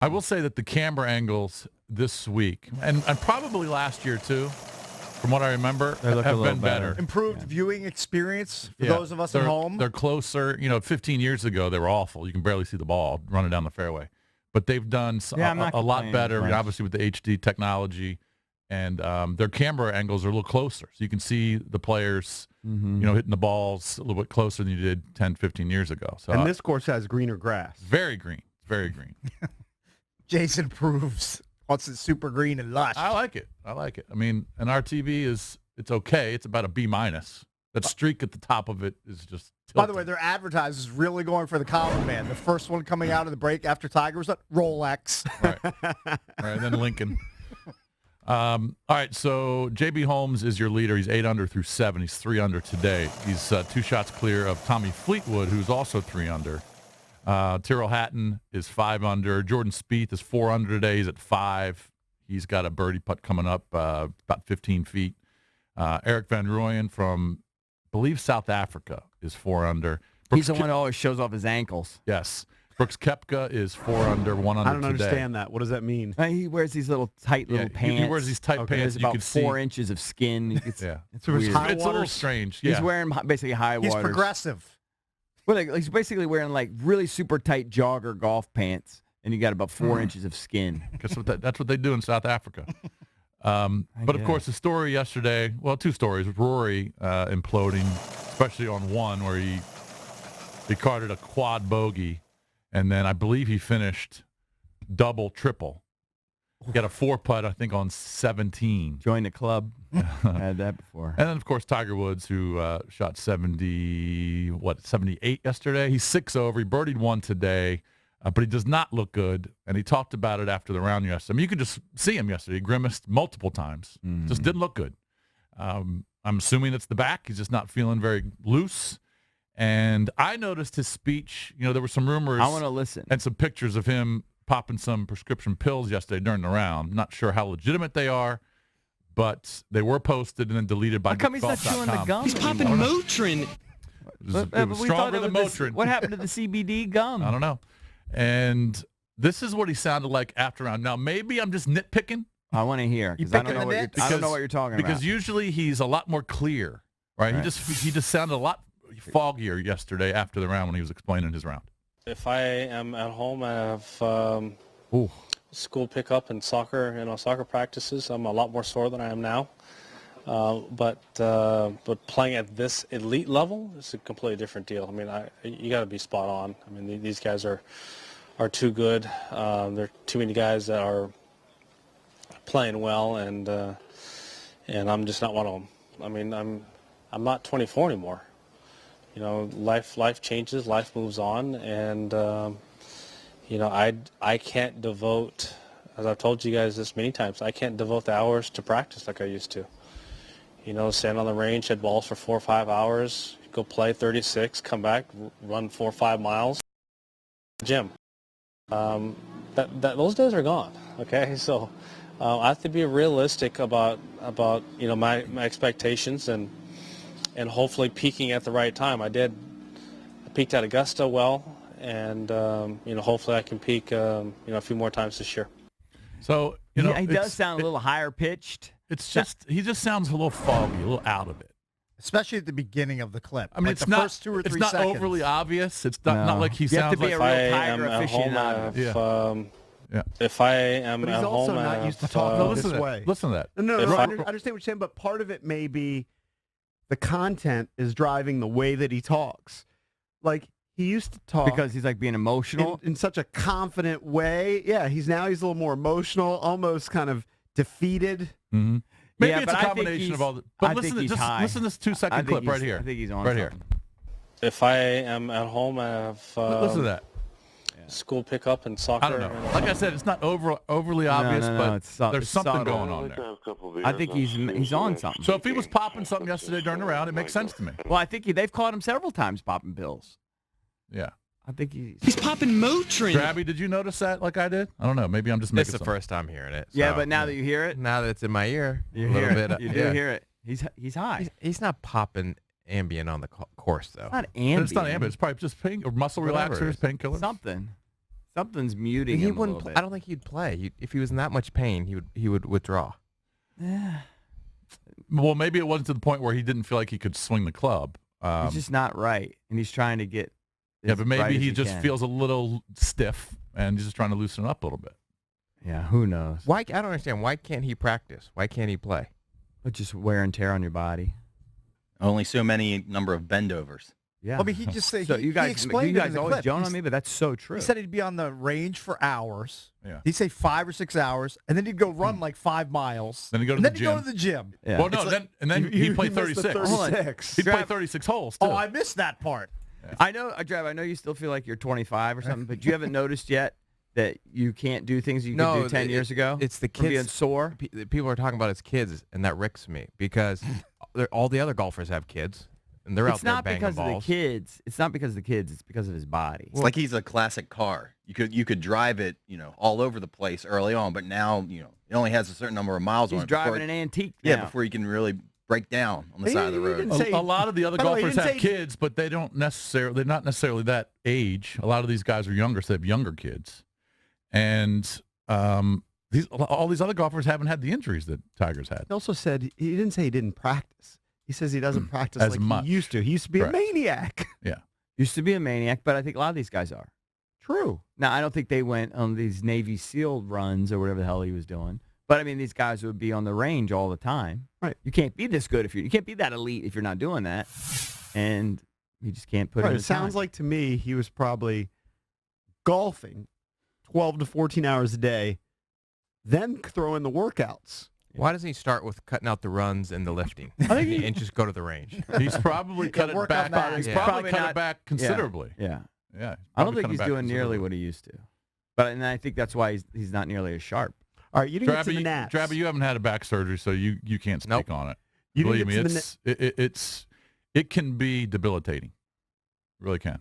I will say that the camera angles this week, and probably last year too, from what I remember, have been better. Improved viewing experience for those of us at home. They're closer. 15 years ago, they were awful. You can barely see the ball running down the fairway. But they've done a lot better, obviously, with the HD technology. And their camera angles are a little closer. So you can see the players, hitting the balls a little bit closer than you did 10, 15 years ago. So, and this course has greener grass. Very green. Very green. Jason approves. Wants it super green and lush. I like it. I mean, an RTV it's okay. It's about a B-. That streak at the top of it is just tilted. By the way, their advertisers really going for the common man. The first one coming out of the break after Tiger was like Rolex. Right. And then Lincoln. All right, so J.B. Holmes is your leader. He's 8 under through 7. He's 3 under today. He's 2 shots clear of Tommy Fleetwood, who's also 3 under. Tyrrell Hatton is 5 under. Jordan Spieth is 4 under today. He's at 5. He's got a birdie putt coming up about 15 feet. Eric Van Rooyen from, I believe, South Africa is 4 under. He's the one who always shows off his ankles. Yes. Brooks Koepka is 4 under, 1 under today. I don't understand that. What does that mean? He wears these little tight pants. He wears these tight pants. There's about 4 inches of skin. It's weird. It's a little strange. Yeah. He's wearing basically high waters. He's progressive. Well, he's basically wearing like really super tight jogger golf pants, and you got about 4 inches of skin. That's what they do in South Africa. But of course, the story yesterday, well, 2 stories. Rory imploding, especially on one where he carded a quad bogey, and then I believe he finished double, triple. He got a 4-putt, I think, on 17. Joined the club. Had that before. And then, of course, Tiger Woods, who shot 78 yesterday. He's 6 over. He birdied 1 today, but he does not look good. And he talked about it after the round yesterday. I mean, you could just see him yesterday. He grimaced multiple times. Just didn't look good. I'm assuming it's the back. He's just not feeling very loose. And I noticed his speech. There were some rumors. I want to listen. And some pictures of him popping some prescription pills yesterday during the round. Not sure how legitimate they are, but they were posted and then deleted by How come he's not chewing the gum? He's popping Motrin. It was stronger than Motrin. What happened to the CBD gum? I don't know. And this is what he sounded like after round. Now, maybe I'm just nitpicking. I want to hear, because I don't know what you're talking about. Because usually he's a lot more clear, right? He just sounded a lot foggier yesterday after the round when he was explaining his round. If I am at home, I have school pickup and soccer practices. I'm a lot more sore than I am now. But playing at this elite level is a completely different deal. I mean, you got to be spot on. I mean, these guys are too good. There are too many guys that are playing well, and I'm just not one of them. I mean, I'm not 24 anymore. Life changes, life moves on, and I can't devote, as I've told you guys this many times, I can't devote the hours to practice like I used to. Stand on the range, hit balls for 4 or 5 hours, go play 36, come back, run 4 or 5 miles, gym. Those days are gone. Okay, so I have to be realistic about my expectations and hopefully peaking at the right time. I peaked at Augusta well, and hopefully I can peak a few more times this year. So he does sound a little higher pitched. It's just he just sounds a little foggy, a little out of it. Especially at the beginning of the clip. I mean, it's the first 2 or 3 seconds. It's not overly obvious. It's not like he sounds like. You have to be a real Tiger aficionado. If I am but at he's also home, not used to talking this way. Listen to that. No, I understand what you're saying, but part of it may be the content is driving the way that he talks. Like, he used to talk because he's like being emotional in such a confident way. Yeah, he's a little more emotional, almost kind of defeated. Mm-hmm. Maybe it's a combination of all the. But listen to this 2-second clip right here. I think he's on right here. If I am at home, I have listen to that. School pickup and soccer. I don't know. Like I said, it's not overly obvious, but there's something going on there. I think he's on something. So if he was popping something yesterday during the round, it makes sense to me. Well, I think they've caught him several times popping pills. Yeah. I think he's popping Motrin. Grabby, did you notice that like I did? I don't know. Maybe I'm just making It's the first time hearing it. So. Yeah, but now that you hear it. Now that it's in my ear, you hear it. You do hear it. He's high. He's not popping Ambien on the course, though. It's not Ambien. It's not Ambien. It's probably just muscle relaxers, painkillers. Something. Something's muting He him a wouldn't. little I bit. don't think he'd play. If he was in that much pain, he would withdraw. Well, maybe it wasn't to the point where he didn't feel like he could swing the club. He's just not right, and he's trying to get. Yeah, as but maybe right as he just can. feels a little stiff, and he's just trying to loosen it up a little bit. Yeah, who knows? Why? I don't understand. Why can't he practice? Why can't he play? But just wear and tear on your body. Only so many number of bendovers. Yeah. I mean, he just said So he you guys, explained you it guys in the always clip. joan on me, but that's so true. He said he'd be on the range for hours. Yeah. He'd say 5 or 6 hours, and then he'd go run like 5 miles. Then he'd go to and the then he'd go gym. to the gym. Yeah. Well, no, he'd play missed the 36. Hold on. 36. He'd play Grab- 36 holes, too. Oh, I missed that part. I know, Trav, I know you still feel like you're 25 or something, but you haven't noticed yet that you can't do things you could do 10 years ago? It's the from being kids. sore? People are talking about his kids, and that wrecks me because all the other golfers have kids, and they're out It's there not banging because of the balls. kids. It's not because of the kids. It's because of his body. It's like he's a classic car. You could drive it, all over the place early on, but now, it only has a certain number of miles on He's it. driving an antique Yeah, now. before you can really break down on the He- side of the he road. didn't say- A lot of the other By the way, he golfers didn't have say- kids, but they're not necessarily that age. A lot of these guys are younger, so they have younger kids. And all these other golfers haven't had the injuries that Tiger's had. He also said he didn't say he didn't practice. He says he doesn't practice As like much. he used to. He used to be Correct. a maniac. Yeah. Used to be a maniac, but I think a lot of these guys are. True. Now, I don't think they went on these Navy SEAL runs or whatever the hell he was doing. But, I mean, these guys would be on the range all the time. Right. You can't be this good you can't be that elite if you're not doing that. And you just can't put in Right. the It sounds time. like to me he was probably golfing 12 to 14 hours a day, then throw in the workouts. Why doesn't he start with cutting out the runs and the lifting, and just go to the range? He's probably cut it work on back. that. He's Yeah. probably Probably cut not- it back considerably. Yeah. Yeah. I don't think he's doing nearly what he used to. But and I think that's why he's not nearly as sharp. All right, you didn't get to the Nats. Drabby, you haven't had a back surgery, so you can't speak Nope. on it. You didn't Believe me, get to the it can be debilitating. It really can.